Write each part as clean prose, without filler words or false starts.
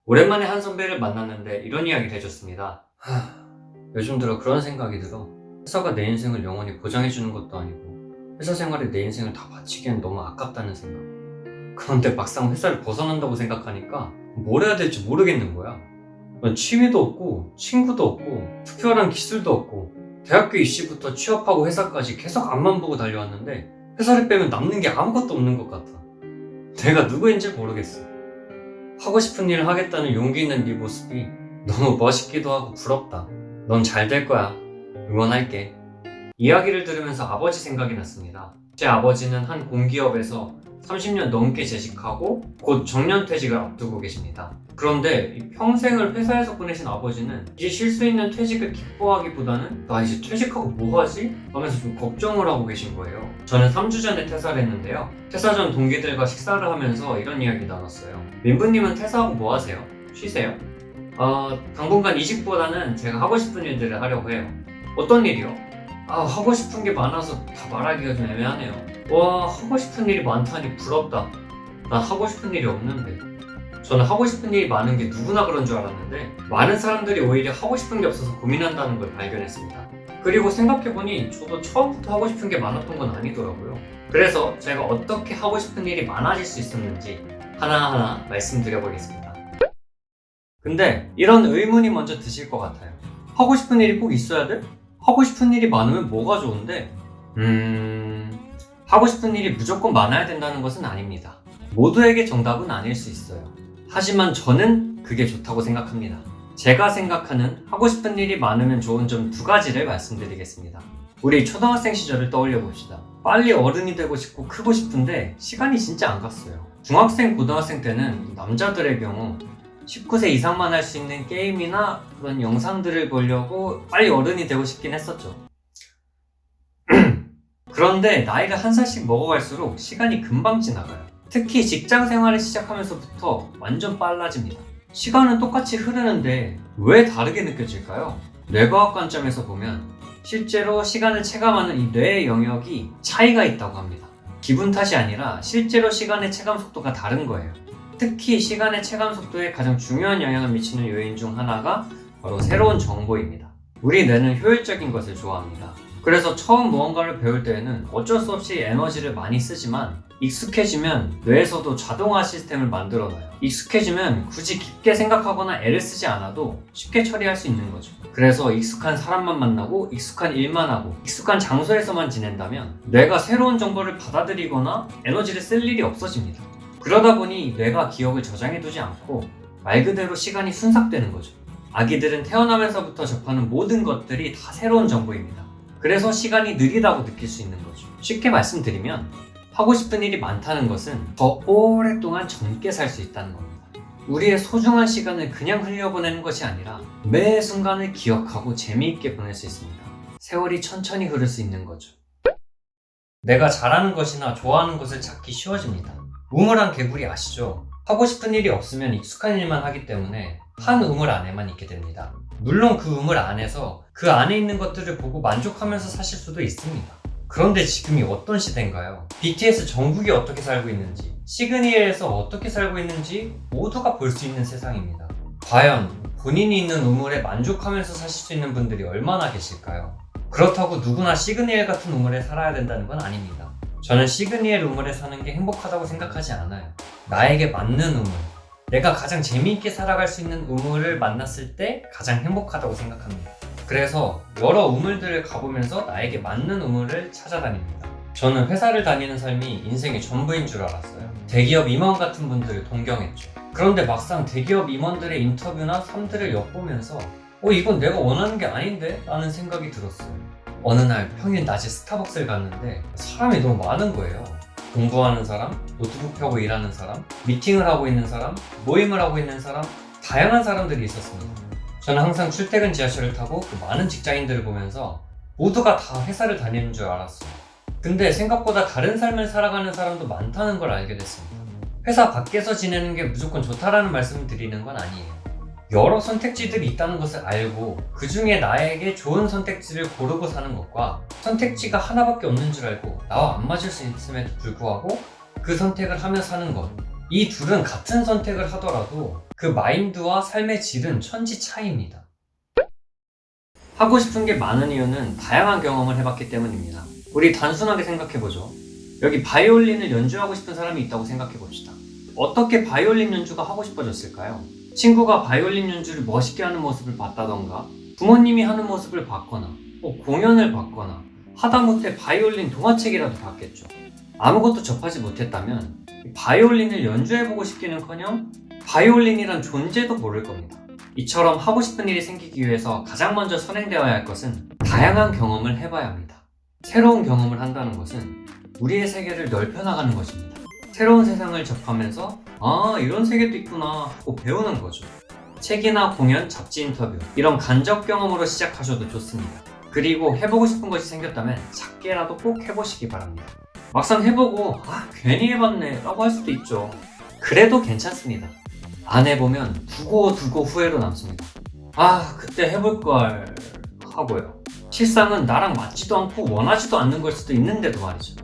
오랜만에 한 선배를 만났는데 이런 이야기를 해줬습니다. 요즘 들어 그런 생각이 들어. 회사가 내 인생을 영원히 보장해주는 것도 아니고 회사 생활에 내 인생을 다 바치기엔 너무 아깝다는 생각. 그런데 막상 회사를 벗어난다고 생각하니까 뭘 해야 될지 모르겠는 거야. 난 취미도 없고 친구도 없고 특별한 기술도 없고 대학교 입시부터 취업하고 회사까지 계속 앞만 보고 달려왔는데 회사를 빼면 남는 게 아무것도 없는 것 같아. 내가 누구인지 모르겠어. 하고 싶은 일을 하겠다는 용기 있는 네 모습이 너무 멋있기도 하고 부럽다. 넌 잘 될 거야. 응원할게. 이야기를 들으면서 아버지 생각이 났습니다. 제 아버지는 한 공기업에서 30년 넘게 재직하고 곧 정년퇴직을 앞두고 계십니다. 그런데 이 평생을 회사에서 보내신 아버지는 이제 쉴 수 있는 퇴직을 기뻐하기보다는 나 이제 퇴직하고 뭐 하지? 하면서 좀 걱정을 하고 계신 거예요. 저는 3주 전에 퇴사를 했는데요. 퇴사 전 동기들과 식사를 하면서 이런 이야기 나눴어요. 민부님은 퇴사하고 뭐 하세요? 쉬세요? 당분간 이직보다는 제가 하고 싶은 일들을 하려고 해요. 어떤 일이요? 하고 싶은 게 많아서 다 말하기가 좀 애매하네요. 와, 하고 싶은 일이 많다니 부럽다. 난 하고 싶은 일이 없는데. 저는 하고 싶은 일이 많은 게 누구나 그런 줄 알았는데 많은 사람들이 오히려 하고 싶은 게 없어서 고민한다는 걸 발견했습니다. 그리고 생각해보니 저도 처음부터 하고 싶은 게 많았던 건 아니더라고요. 그래서 제가 어떻게 하고 싶은 일이 많아질 수 있었는지 하나하나 말씀드려보겠습니다. 근데 이런 의문이 먼저 드실 것 같아요. 하고 싶은 일이 꼭 있어야 돼? 하고 싶은 일이 많으면 뭐가 좋은데? 하고 싶은 일이 무조건 많아야 된다는 것은 아닙니다. 모두에게 정답은 아닐 수 있어요. 하지만 저는 그게 좋다고 생각합니다. 제가 생각하는 하고 싶은 일이 많으면 좋은 점 2가지를 말씀드리겠습니다. 우리 초등학생 시절을 떠올려 봅시다. 빨리 어른이 되고 싶고 크고 싶은데 시간이 진짜 안 갔어요. 중학생, 고등학생 때는 남자들의 경우 19세 이상만 할 수 있는 게임이나 그런 영상들을 보려고 빨리 어른이 되고 싶긴 했었죠. 그런데 나이가 한 살씩 먹어갈수록 시간이 금방 지나가요. 특히 직장 생활을 시작하면서부터 완전 빨라집니다. 시간은 똑같이 흐르는데 왜 다르게 느껴질까요? 뇌과학 관점에서 보면 실제로 시간을 체감하는 이 뇌의 영역이 차이가 있다고 합니다. 기분 탓이 아니라 실제로 시간의 체감 속도가 다른 거예요. 특히 시간의 체감 속도에 가장 중요한 영향을 미치는 요인 중 하나가 바로 새로운 정보입니다. 우리 뇌는 효율적인 것을 좋아합니다. 그래서 처음 무언가를 배울 때에는 어쩔 수 없이 에너지를 많이 쓰지만 익숙해지면 뇌에서도 자동화 시스템을 만들어놔요. 익숙해지면 굳이 깊게 생각하거나 애를 쓰지 않아도 쉽게 처리할 수 있는 거죠. 그래서 익숙한 사람만 만나고 익숙한 일만 하고 익숙한 장소에서만 지낸다면 뇌가 새로운 정보를 받아들이거나 에너지를 쓸 일이 없어집니다. 그러다 보니 뇌가 기억을 저장해두지 않고 말 그대로 시간이 순삭되는 거죠. 아기들은 태어나면서부터 접하는 모든 것들이 다 새로운 정보입니다. 그래서 시간이 느리다고 느낄 수 있는 거죠. 쉽게 말씀드리면 하고 싶은 일이 많다는 것은 더 오랫동안 젊게 살 수 있다는 겁니다. 우리의 소중한 시간을 그냥 흘려보내는 것이 아니라 매 순간을 기억하고 재미있게 보낼 수 있습니다. 세월이 천천히 흐를 수 있는 거죠. 내가 잘하는 것이나 좋아하는 것을 찾기 쉬워집니다. 우물안 개구리 아시죠? 하고 싶은 일이 없으면 익숙한 일만 하기 때문에 한 우물 안에만 있게 됩니다. 물론 그 우물 안에서 그 안에 있는 것들을 보고 만족하면서 사실 수도 있습니다. 그런데 지금이 어떤 시대인가요? BTS 정국이 어떻게 살고 있는지, 시그니엘에서 어떻게 살고 있는지 모두가 볼 수 있는 세상입니다. 과연 본인이 있는 우물에 만족하면서 사실 수 있는 분들이 얼마나 계실까요? 그렇다고 누구나 시그니엘 같은 우물에 살아야 된다는 건 아닙니다. 저는 시그니엘 우물에 사는 게 행복하다고 생각하지 않아요. 나에게 맞는 우물, 내가 가장 재미있게 살아갈 수 있는 우물을 만났을 때 가장 행복하다고 생각합니다. 그래서 여러 우물들을 가보면서 나에게 맞는 우물을 찾아다닙니다. 저는 회사를 다니는 삶이 인생의 전부인 줄 알았어요. 대기업 임원 같은 분들을 동경했죠. 그런데 막상 대기업 임원들의 인터뷰나 삶들을 엿보면서 이건 내가 원하는 게 아닌데? 라는 생각이 들었어요. 어느 날 평일 낮에 스타벅스를 갔는데 사람이 너무 많은 거예요. 공부하는 사람, 노트북 펴고 일하는 사람, 미팅을 하고 있는 사람, 모임을 하고 있는 사람, 다양한 사람들이 있었습니다. 저는 항상 출퇴근 지하철을 타고 그 많은 직장인들을 보면서 모두가 다 회사를 다니는 줄 알았어요. 근데 생각보다 다른 삶을 살아가는 사람도 많다는 걸 알게 됐습니다. 회사 밖에서 지내는 게 무조건 좋다라는 말씀을 드리는 건 아니에요. 여러 선택지들이 있다는 것을 알고 그 중에 나에게 좋은 선택지를 고르고 사는 것과 선택지가 하나밖에 없는 줄 알고 나와 안 맞을 수 있음에도 불구하고 그 선택을 하며 사는 것, 이 둘은 같은 선택을 하더라도 그 마인드와 삶의 질은 천지 차이입니다. 하고 싶은 게 많은 이유는 다양한 경험을 해봤기 때문입니다. 우리 단순하게 생각해보죠. 여기 바이올린을 연주하고 싶은 사람이 있다고 생각해봅시다. 어떻게 바이올린 연주가 하고 싶어졌을까요? 친구가 바이올린 연주를 멋있게 하는 모습을 봤다던가, 부모님이 하는 모습을 봤거나, 공연을 봤거나, 하다못해 바이올린 동화책이라도 봤겠죠. 아무것도 접하지 못했다면 바이올린을 연주해보고 싶기는커녕 바이올린이란 존재도 모를 겁니다. 이처럼 하고 싶은 일이 생기기 위해서 가장 먼저 선행되어야 할 것은 다양한 경험을 해봐야 합니다. 새로운 경험을 한다는 것은 우리의 세계를 넓혀나가는 것입니다. 새로운 세상을 접하면서 이런 세계도 있구나 하고 배우는 거죠. 책이나 공연, 잡지 인터뷰 이런 간접 경험으로 시작하셔도 좋습니다. 그리고 해보고 싶은 것이 생겼다면 작게라도 꼭 해보시기 바랍니다. 막상 해보고 괜히 해봤네 라고 할 수도 있죠. 그래도 괜찮습니다. 안 해보면 두고 후회로 남습니다. 그때 해볼걸 하고요. 실상은 나랑 맞지도 않고 원하지도 않는 걸 수도 있는데도 말이죠.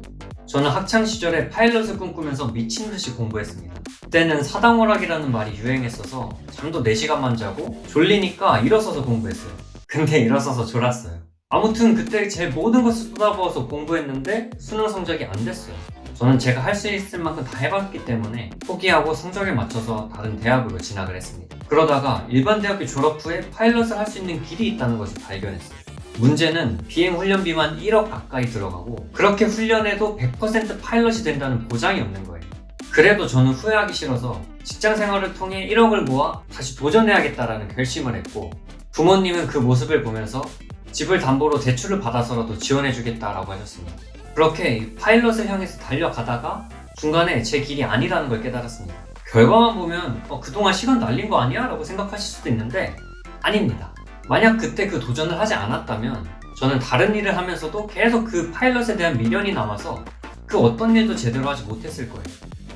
저는 학창시절에 파일럿을 꿈꾸면서 미친듯이 공부했습니다. 그때는 사당오락이라는 말이 유행했어서 잠도 4시간만 자고 졸리니까 일어서서 공부했어요. 근데 일어서서 졸았어요. 아무튼 그때 제 모든 것을 쏟아부어서 공부했는데 수능 성적이 안 됐어요. 저는 제가 할 수 있을 만큼 다 해봤기 때문에 포기하고 성적에 맞춰서 다른 대학으로 진학을 했습니다. 그러다가 일반 대학교 졸업 후에 파일럿을 할 수 있는 길이 있다는 것을 발견했어요. 문제는 비행 훈련비만 1억 가까이 들어가고 그렇게 훈련해도 100% 파일럿이 된다는 보장이 없는 거예요. 그래도 저는 후회하기 싫어서 직장 생활을 통해 1억을 모아 다시 도전해야겠다라는 결심을 했고, 부모님은 그 모습을 보면서 집을 담보로 대출을 받아서라도 지원해주겠다라고 하셨습니다. 그렇게 파일럿을 향해서 달려가다가 중간에 제 길이 아니라는 걸 깨달았습니다. 결과만 보면 그동안 시간 날린 거 아니야? 라고 생각하실 수도 있는데 아닙니다. 만약 그때 그 도전을 하지 않았다면 저는 다른 일을 하면서도 계속 그 파일럿에 대한 미련이 남아서 그 어떤 일도 제대로 하지 못했을 거예요.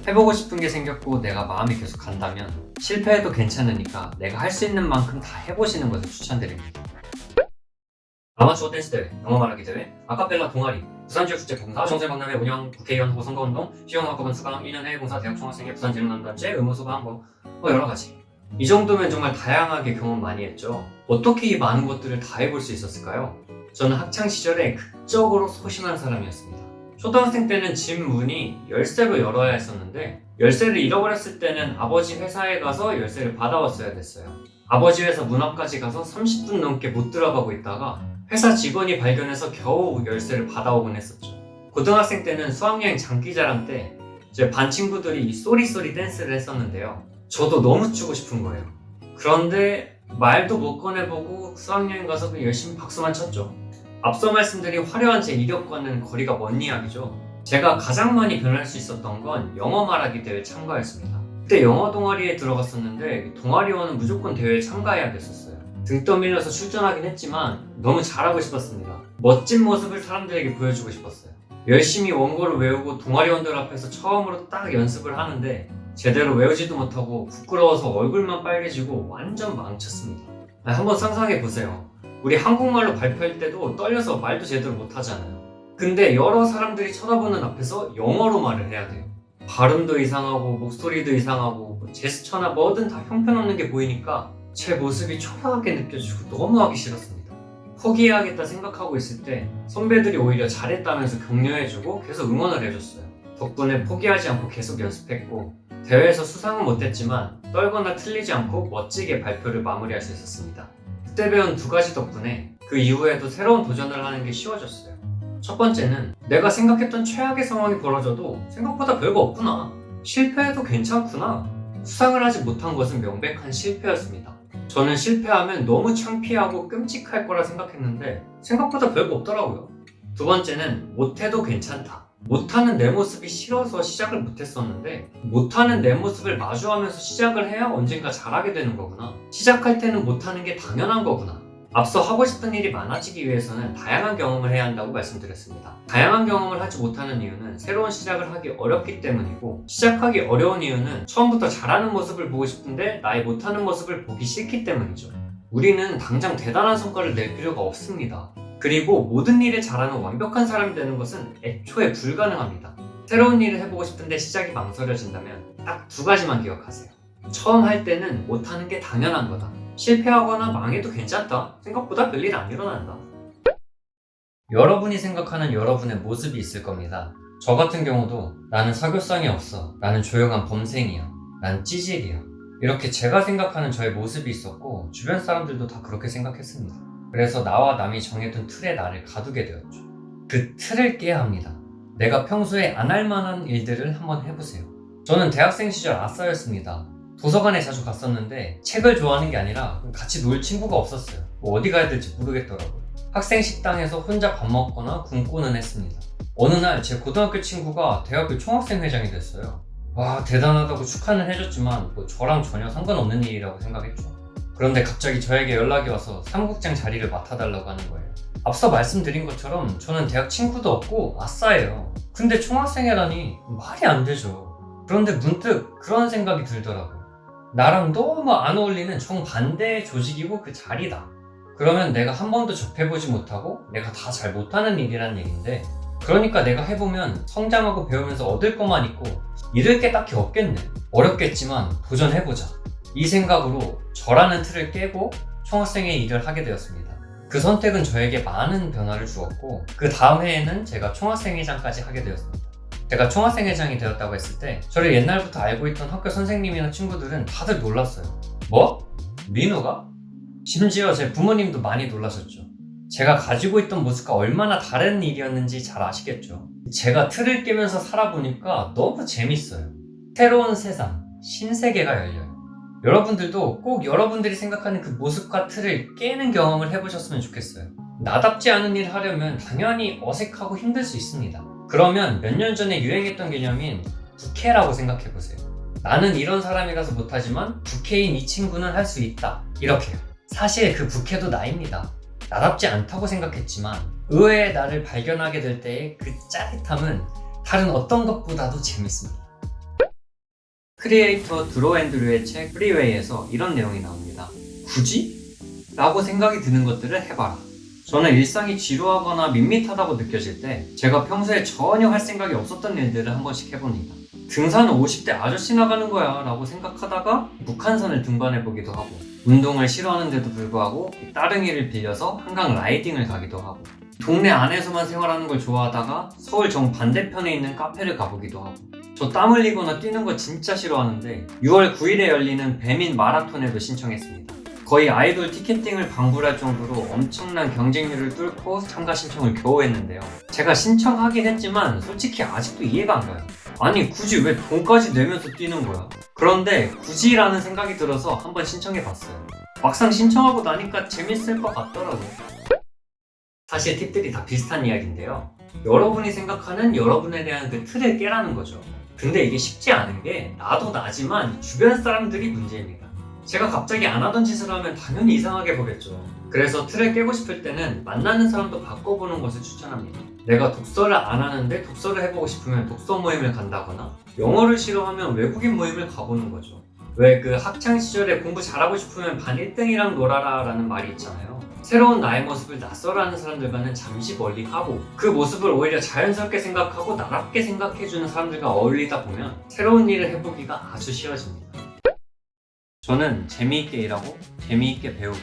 해보고 싶은 게 생겼고 내가 마음이 계속 간다면 실패해도 괜찮으니까 내가 할 수 있는 만큼 다 해보시는 것을 추천드립니다. 아마추어 댄스 대회, 영어 말하기 대회, 아카펠라 동아리, 부산지역축제봉사, 청소년박람회 운영, 국회의원 후보 선거운동, 시험학급원 수강, 1년 해외봉사, 대학 총학생회, 부산재능남단체, 의무수강 여러가지. 이 정도면 정말 다양하게 경험 많이 했죠. 어떻게 이 많은 것들을 다 해볼 수 있었을까요? 저는 학창시절에 극적으로 소심한 사람이었습니다. 초등학생 때는 집 문이 열쇠로 열어야 했었는데 열쇠를 잃어버렸을 때는 아버지 회사에 가서 열쇠를 받아왔어야 됐어요. 아버지 회사 문 앞까지 가서 30분 넘게 못 들어가고 있다가 회사 직원이 발견해서 겨우 열쇠를 받아오곤 했었죠. 고등학생 때는 수학여행 장기자랑 때 제 반 친구들이 이 쏘리쏘리 댄스를 했었는데요. 저도 너무 추고 싶은 거예요. 그런데 말도 못 꺼내보고 수학여행 가서 그냥 열심히 박수만 쳤죠. 앞서 말씀드린 화려한 제 이력과는 거리가 먼 이야기죠. 제가 가장 많이 변할 수 있었던 건 영어 말하기 대회 참가였습니다. 그때 영어 동아리에 들어갔었는데 동아리원은 무조건 대회에 참가해야 됐었어요. 등 떠밀려서 출전하긴 했지만 너무 잘하고 싶었습니다. 멋진 모습을 사람들에게 보여주고 싶었어요. 열심히 원고를 외우고 동아리원들 앞에서 처음으로 딱 연습을 하는데 제대로 외우지도 못하고 부끄러워서 얼굴만 빨개지고 완전 망쳤습니다. 한번 상상해보세요. 우리 한국말로 발표할 때도 떨려서 말도 제대로 못하잖아요. 근데 여러 사람들이 쳐다보는 앞에서 영어로 말을 해야 돼요. 발음도 이상하고 목소리도 이상하고 제스처나 뭐든 다 형편없는 게 보이니까 제 모습이 초라하게 느껴지고 너무 하기 싫었습니다. 포기해야겠다 생각하고 있을 때 선배들이 오히려 잘했다면서 격려해주고 계속 응원을 해줬어요. 덕분에 포기하지 않고 계속 연습했고 대회에서 수상은 못했지만 떨거나 틀리지 않고 멋지게 발표를 마무리할 수 있었습니다. 그때 배운 2가지 덕분에 그 이후에도 새로운 도전을 하는 게 쉬워졌어요. 첫 번째는 내가 생각했던 최악의 상황이 벌어져도 생각보다 별거 없구나. 실패해도 괜찮구나. 수상을 하지 못한 것은 명백한 실패였습니다. 저는 실패하면 너무 창피하고 끔찍할 거라 생각했는데 생각보다 별거 없더라고요. 2번째는 못해도 괜찮다. 못하는 내 모습이 싫어서 시작을 못했었는데 못하는 내 모습을 마주하면서 시작을 해야 언젠가 잘하게 되는 거구나. 시작할 때는 못하는 게 당연한 거구나. 앞서 하고 싶은 일이 많아지기 위해서는 다양한 경험을 해야 한다고 말씀드렸습니다. 다양한 경험을 하지 못하는 이유는 새로운 시작을 하기 어렵기 때문이고 시작하기 어려운 이유는 처음부터 잘하는 모습을 보고 싶은데 나의 못하는 모습을 보기 싫기 때문이죠. 우리는 당장 대단한 성과를 낼 필요가 없습니다. 그리고 모든 일에 잘하는 완벽한 사람이 되는 것은 애초에 불가능합니다. 새로운 일을 해보고 싶은데 시작이 망설여진다면 딱 2가지만 기억하세요. 처음 할 때는 못하는 게 당연한 거다. 실패하거나 망해도 괜찮다. 생각보다 별일 안 일어난다. 여러분이 생각하는 여러분의 모습이 있을 겁니다. 저 같은 경우도 나는 사교성이 없어. 나는 조용한 범생이야. 난 찌질이야. 이렇게 제가 생각하는 저의 모습이 있었고 주변 사람들도 다 그렇게 생각했습니다. 그래서 나와 남이 정해둔 틀에 나를 가두게 되었죠. 그 틀을 깨야 합니다. 내가 평소에 안 할 만한 일들을 한번 해보세요. 저는 대학생 시절 아싸였습니다. 도서관에 자주 갔었는데 책을 좋아하는 게 아니라 같이 놀 친구가 없었어요. 뭐 어디 가야 될지 모르겠더라고요. 학생 식당에서 혼자 밥 먹거나 굶고는 했습니다. 어느 날 제 고등학교 친구가 대학교 총학생 회장이 됐어요. 와, 대단하다고 축하는 해줬지만 뭐 저랑 전혀 상관없는 일이라고 생각했죠. 그런데 갑자기 저에게 연락이 와서 사무국장 자리를 맡아달라고 하는 거예요. 앞서 말씀드린 것처럼 저는 대학 친구도 없고 아싸예요. 근데 총학생회라니 말이 안 되죠. 그런데 문득 그런 생각이 들더라고요. 나랑 너무 안 어울리는 정반대의 조직이고 그 자리다. 그러면 내가 한 번도 접해보지 못하고 내가 다 잘 못하는 일이란 얘기인데, 그러니까 내가 해보면 성장하고 배우면서 얻을 것만 있고 잃을 게 딱히 없겠네. 어렵겠지만 도전해보자. 이 생각으로 저라는 틀을 깨고 총학생회 일을 하게 되었습니다. 그 선택은 저에게 많은 변화를 주었고 그 다음 해에는 제가 총학생회장까지 하게 되었습니다. 제가 총학생회장이 되었다고 했을 때 저를 옛날부터 알고 있던 학교 선생님이나 친구들은 다들 놀랐어요. 뭐? 민우가? 심지어 제 부모님도 많이 놀라셨죠. 제가 가지고 있던 모습과 얼마나 다른 일이었는지 잘 아시겠죠. 제가 틀을 깨면서 살아보니까 너무 재밌어요. 새로운 세상, 신세계가 열려요. 여러분들도 꼭 여러분들이 생각하는 그 모습과 틀을 깨는 경험을 해보셨으면 좋겠어요. 나답지 않은 일을 하려면 당연히 어색하고 힘들 수 있습니다. 그러면 몇 년 전에 유행했던 개념인 부캐라고 생각해보세요. 나는 이런 사람이라서 못하지만 부캐인 이 친구는 할 수 있다. 이렇게요. 사실 그 부캐도 나입니다. 나답지 않다고 생각했지만 의외의 나를 발견하게 될 때의 그 짜릿함은 다른 어떤 것보다도 재밌습니다. 크리에이터 드로 앤드류의 책 프리웨이에서 이런 내용이 나옵니다. 굳이? 라고 생각이 드는 것들을 해봐라. 저는 일상이 지루하거나 밋밋하다고 느껴질 때 제가 평소에 전혀 할 생각이 없었던 일들을 한 번씩 해봅니다. 등산은 50대 아저씨 나가는 거야 라고 생각하다가 북한산을 등반해보기도 하고, 운동을 싫어하는데도 불구하고 따릉이를 빌려서 한강 라이딩을 가기도 하고, 동네 안에서만 생활하는 걸 좋아하다가 서울 정반대편에 있는 카페를 가보기도 하고, 저 땀 흘리거나 뛰는 거 진짜 싫어하는데 6월 9일에 열리는 배민 마라톤에도 신청했습니다. 거의 아이돌 티켓팅을 방불할 정도로 엄청난 경쟁률을 뚫고 참가 신청을 겨우 했는데요. 제가 신청하긴 했지만 솔직히 아직도 이해가 안 가요. 아니 굳이 왜 돈까지 내면서 뛰는 거야? 그런데 굳이라는 생각이 들어서 한번 신청해봤어요. 막상 신청하고 나니까 재밌을 것 같더라고요. 사실 팁들이 다 비슷한 이야기인데요. 여러분이 생각하는 여러분에 대한 그 틀을 깨라는 거죠. 근데 이게 쉽지 않은 게 나도 나지만 주변 사람들이 문제입니다. 제가 갑자기 안 하던 짓을 하면 당연히 이상하게 보겠죠. 그래서 틀을 깨고 싶을 때는 만나는 사람도 바꿔보는 것을 추천합니다. 내가 독서를 안 하는데 독서를 해보고 싶으면 독서 모임을 간다거나, 영어를 싫어하면 외국인 모임을 가보는 거죠. 왜 그 학창시절에 공부 잘하고 싶으면 반 1등이랑 놀아라 라는 말이 있잖아요. 새로운 나의 모습을 낯설어하는 사람들과는 잠시 멀리 하고, 그 모습을 오히려 자연스럽게 생각하고 나답게 생각해주는 사람들과 어울리다 보면 새로운 일을 해보기가 아주 쉬워집니다. 저는 재미있게 일하고 재미있게 배우고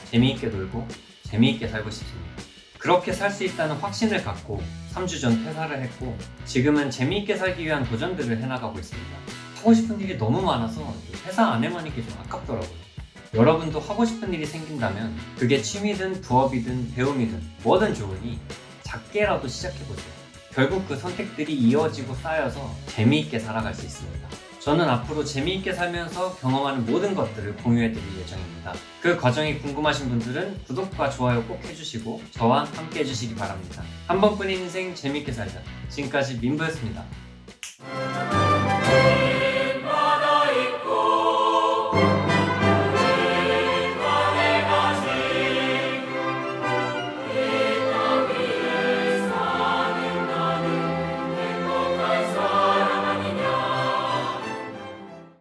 재미있게 놀고 재미있게 살고 싶습니다. 그렇게 살 수 있다는 확신을 갖고 3주 전 퇴사를 했고, 지금은 재미있게 살기 위한 도전들을 해나가고 있습니다. 하고 싶은 일이 너무 많아서 회사 안에만 있기 좀 아깝더라고요. 여러분도 하고 싶은 일이 생긴다면 그게 취미든 부업이든 배움이든 뭐든 좋으니 작게라도 시작해보세요. 결국 그 선택들이 이어지고 쌓여서 재미있게 살아갈 수 있습니다. 저는 앞으로 재미있게 살면서 경험하는 모든 것들을 공유해드릴 예정입니다. 그 과정이 궁금하신 분들은 구독과 좋아요 꼭 해주시고 저와 함께 해주시기 바랍니다. 한 번뿐인 인생 재미있게 살자. 지금까지 민부였습니다.